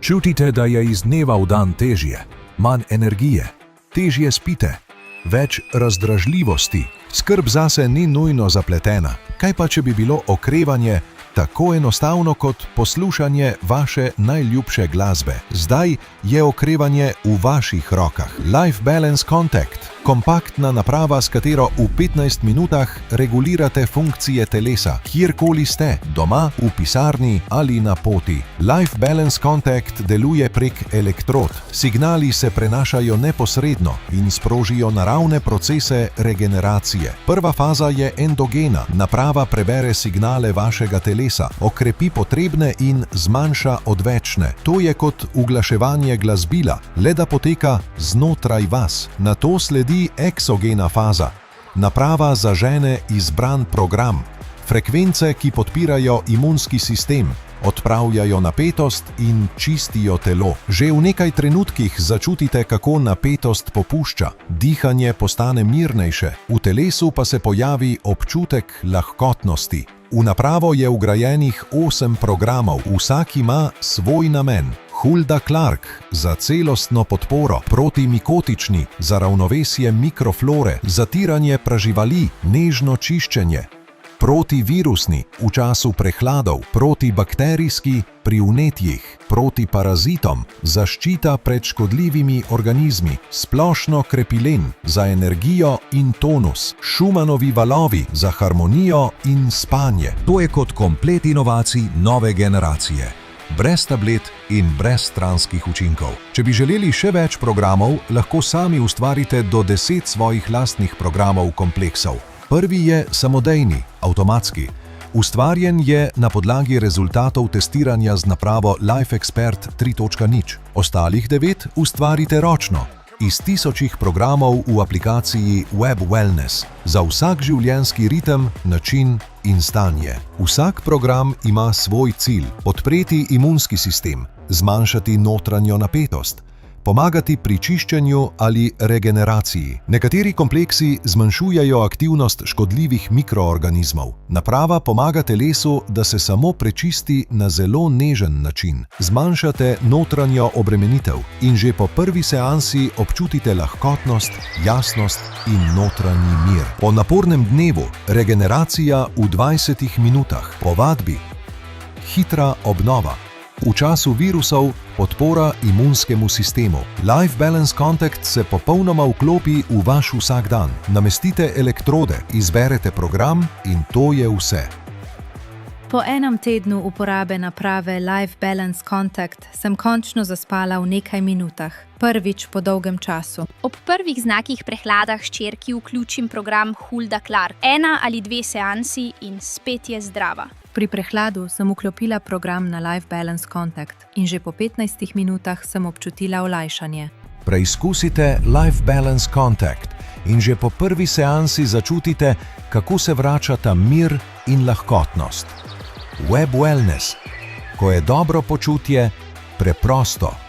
Čutite, da je iz dneva v dan težje, manj energije, težje spite, več razdražljivosti. Skrb zase ni nujno zapletena. Kaj pa, če bi bilo okrevanje tako enostavno kot poslušanje vaše najljubše glasbe? Zdaj je okrevanje v vaših rokah. Life Balance Contact. Kompaktna naprava, s katero v 15 minutah regulirate funkcije telesa, kjerkoli ste, doma, v pisarni ali na poti. Life Balance Contact deluje prek elektrod. Signali se prenašajo neposredno in sprožijo naravne procese regeneracije. Prva faza je endogena. Naprava prebere signale vašega telesa, okrepi potrebne in zmanjša odvečne. To je kot uglaševanje glasbila, le da poteka znotraj vas. Nato sledi eksogena faza. Naprava zažene izbran program. Frekvence, ki podpirajo imunski sistem, odpravljajo napetost in čistijo telo. Že v nekaj trenutkih začutite, kako napetost popušča, dihanje postane mirnejše, v telesu pa se pojavi občutek lahkotnosti. V napravo je vgrajenih 8 programov, vsak ima svoj namen. Hulda Clark za celostno podporo, protimikotični za ravnovesje mikroflore, zatiranje praživali, nežno čiščenje, protivirusni v času prehladov, protibakterijski pri vnetjih, protiparazitom, zaščita pred škodljivimi organizmi, splošno krepilen za energijo in tonus, Schumanovi valovi za harmonijo in spanje. To je kot komplet inovacij nove generacije. Brez tablet in brez stranskih učinkov. Če bi želeli še več programov, lahko sami ustvarite do 10 svojih lastnih programov kompleksov. Prvi je samodejni, avtomatski. Ustvarjen je na podlagi rezultatov testiranja z napravo LifeExpert 3.0. Ostalih 9 ustvarite ročno, iz tisočih programov v aplikaciji Web Wellness, za vsak življenjski ritem, način in stanje. Vsak program ima svoj cilj: podpreti imunski sistem, zmanjšati notranjo napetost, pomagati pri čiščenju ali regeneraciji. Nekateri kompleksi zmanjšujejo aktivnost škodljivih mikroorganizmov. Naprava pomaga telesu, da se samo prečisti na zelo nežen način. Zmanjšate notranjo obremenitev in že po prvi seansi občutite lahkotnost, jasnost in notranji mir. Po napornem dnevu regeneracija v 20 minutah. Po vadbi hitra obnova. V času virusov podpora imunskemu sistemu. Life Balance Contact se popolnoma vklopi v vaš vsakdan. Namestite elektrode, izberete program in to je vse. Po enem tednu uporabe naprave Life Balance Contact sem končno zaspala v nekaj minutah. Prvič po dolgem času. Ob prvih znakih prehlada hčerki vključim program Hulda Clark. 1 ali 2 seansi in spet je zdrava. Pri prehladu sem vklopila program na Life Balance Contact in že po 15 minutah sem občutila olajšanje. Preizkusite Life Balance Contact in že po prvi seansi začutite, kako se vračata mir in lahkotnost. Web Wellness, ko je dobro počutje preprosto.